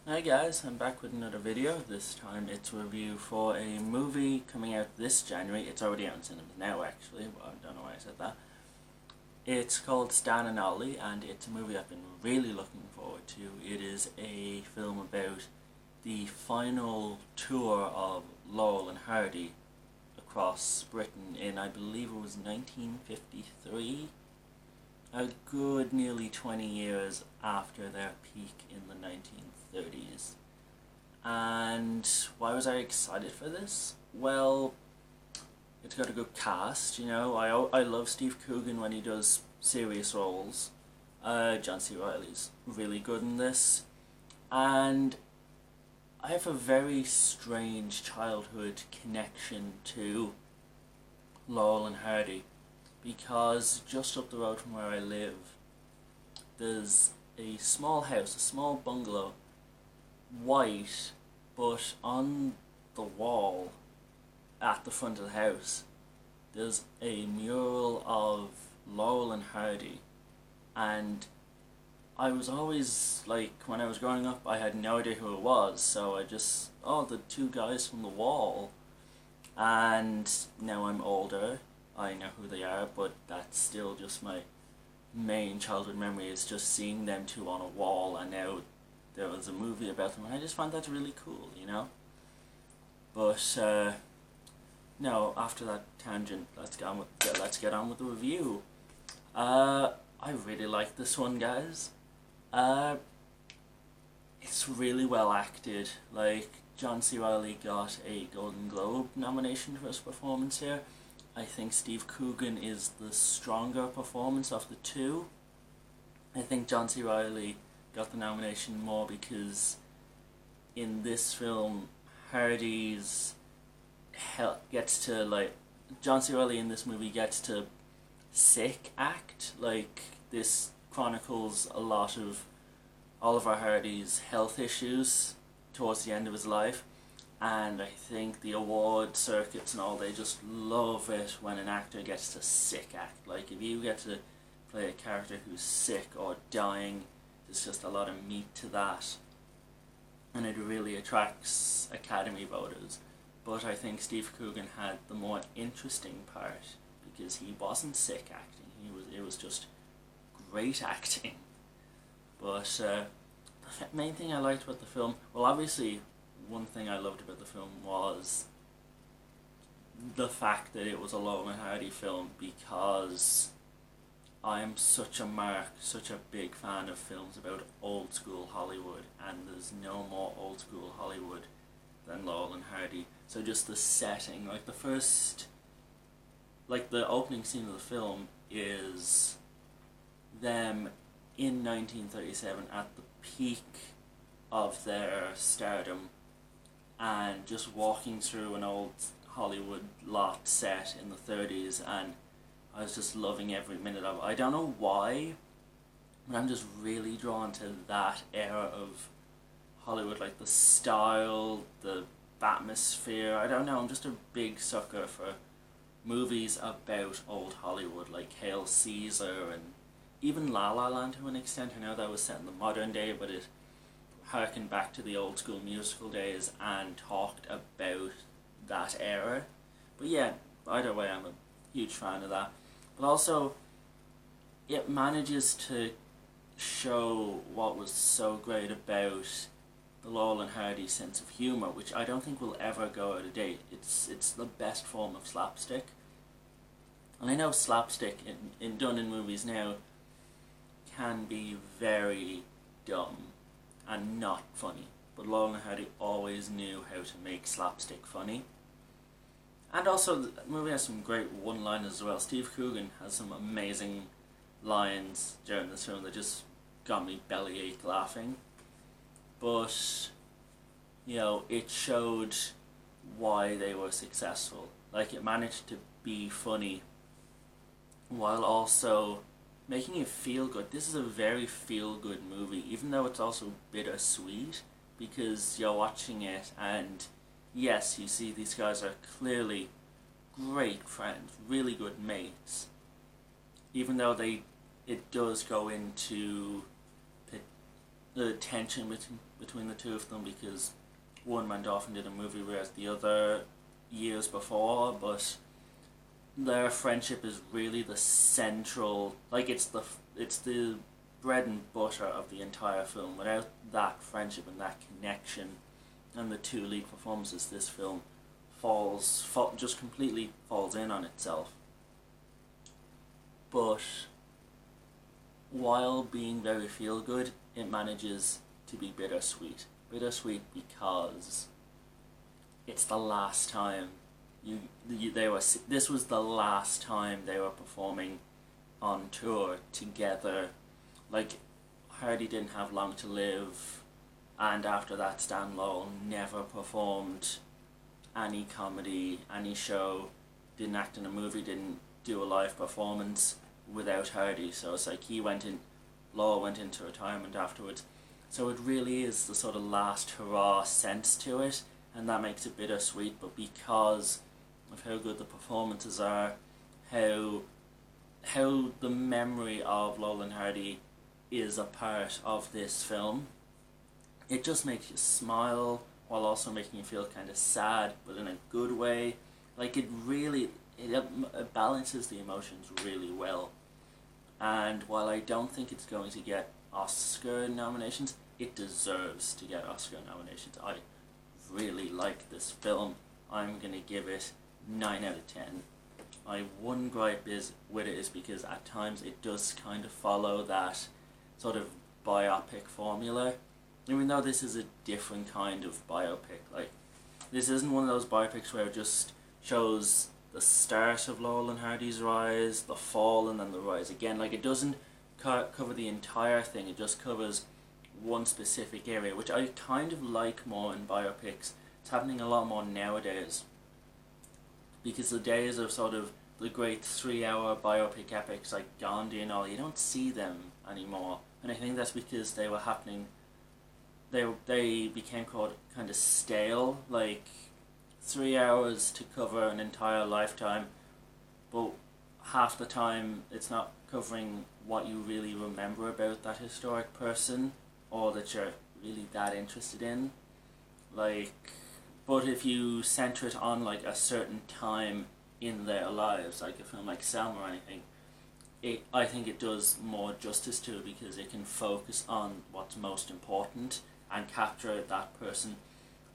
Hi guys, I'm back with another video. This time it's a review for a movie coming out this January. It's already out in cinemas now actually, but I don't know why I said that. It's called Stan and Ollie, and it's a movie I've been really looking forward to. It is a film about the final tour of Laurel and Hardy across Britain in, I believe it was 1953. A good nearly 20 years after their peak in the 1930s. And why was I excited for this? Well, it's got a good cast, I love Steve Coogan when he does serious roles. John C. Reilly's really good in this. And I have a very strange childhood connection to Laurel and Hardy, because just up the road from where I live, there's a small house, a small bungalow, white, but on the wall at the front of the house, there's a mural of Laurel and Hardy, and I was always, like, when I was growing up, I had no idea who it was, so I just, the two guys from the wall, and now I'm older, I know who they are, but that's still just my main childhood memory, is just seeing them two on a wall, and now there was a movie about them, and I just found that really cool, But, no, after that tangent, let's get on with the review. I really like this one, guys. It's really well acted. Like, John C. Reilly got a Golden Globe nomination for his performance here. I think Steve Coogan is the stronger performance of the two. I think John C. Reilly got the nomination more because in this film, Hardy's gets to, like, John C. Reilly in this movie gets to sick act. Like, this chronicles a lot of Oliver Hardy's health issues towards the end of his life. And I think the award circuits and all, they just love it when an actor gets to sick act. Like, if you get to play a character who's sick or dying, there's just a lot of meat to that. And it really attracts Academy voters. But I think Steve Coogan had the more interesting part, because he wasn't sick acting. It was just great acting. But the main thing I liked about the film, well, obviously, one thing I loved about the film was the fact that it was a Laurel and Hardy film, because I am such a big fan of films about old school Hollywood, and there's no more old school Hollywood than Laurel and Hardy. So just the setting, like the opening scene of the film is them in 1937 at the peak of their stardom, and just walking through an old Hollywood lot set in the 30s, and I was just loving every minute of it. I don't know why, but I'm just really drawn to that era of Hollywood, like the style, the atmosphere. I don't know, I'm just a big sucker for movies about old Hollywood, like Hail Caesar, and even La La Land to an extent. I know that was set in the modern day, but it harkened back to the old school musical days and talked about that era. But yeah, either way, I'm a huge fan of that. But also, it manages to show what was so great about the Laurel and Hardy sense of humour, which I don't think will ever go out of date. It's the best form of slapstick. And I know slapstick done in movies now can be very dumb and not funny, but Laurel and Hardy always knew how to make slapstick funny. And also, the movie has some great one-liners as well. Steve Coogan has some amazing lines during this film that just got me bellyache laughing. But, it showed why they were successful. Like, it managed to be funny while also making you feel good. This is a very feel-good movie, even though it's also bittersweet, because you're watching it and, yes, you see these guys are clearly great friends, really good mates, even though it does go into the tension between the two of them, because one went off and did a movie whereas the other years before, but their friendship is really the central, like it's the bread and butter of the entire film. Without that friendship and that connection and the two lead performances, this film just completely falls in on itself. But while being very feel good, it manages to be bittersweet. Bittersweet because it's the last time this was the last time they were performing on tour together. Like, Hardy didn't have long to live, and after that Stan Laurel never performed any comedy, any show, didn't act in a movie, didn't do a live performance without Hardy. So it's like Laurel went into retirement afterwards. So it really is the sort of last hurrah sense to it, and that makes it bittersweet. But because of how good the performances are, how the memory of Laurel Hardy is a part of this film, it just makes you smile while also making you feel kind of sad, but in a good way. Like, it balances the emotions really well. And while I don't think it's going to get Oscar nominations, it deserves to get Oscar nominations. I really like this film. I'm going to give it 9 out of 10. My one gripe with it is because at times it does kind of follow that sort of biopic formula. Even though this is a different kind of biopic. Like, this isn't one of those biopics where it just shows the start of Laurel and Hardy's rise, the fall, and then the rise again. Like, it doesn't cover the entire thing, it just covers one specific area, which I kind of like more in biopics. It's happening a lot more nowadays, because the days of sort of the great 3-hour biopic epics like Gandhi and all, you don't see them anymore. And I think that's because they were happening, they became kind of stale. Like, 3 hours to cover an entire lifetime, but half the time it's not covering what you really remember about that historic person, or that you're really that interested in. Like, but if you center it on like a certain time in their lives, like a film like Selma or anything, I think it does more justice to it, because it can focus on what's most important and capture that person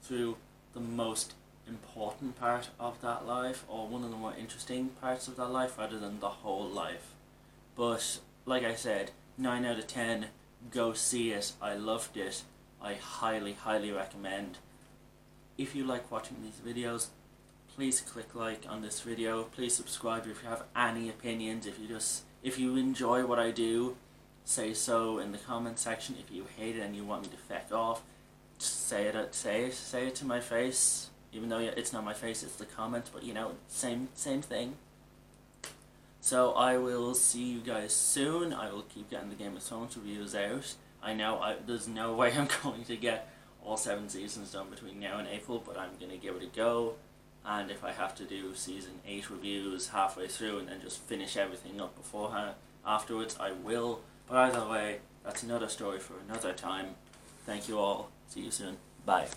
through the most important part of that life, or one of the more interesting parts of that life, rather than the whole life. But like I said, 9 out of 10, go see it. I loved it. I highly, highly recommend. If you like watching these videos, please click like on this video. Please subscribe if you have any opinions. If you enjoy what I do, say so in the comment section. If you hate it and you want me to feck off, just say it to my face. Even though it's not my face, it's the comment, but you know, same thing. So I will see you guys soon. I will keep getting the Game of Thrones reviews out. I know there's no way I'm going to get all 7 seasons done between now and April, but I'm going to give it a go. And if I have to do season 8 reviews halfway through and then just finish everything up beforehand afterwards, I will. But either way, that's another story for another time. Thank you all. See you soon. Bye.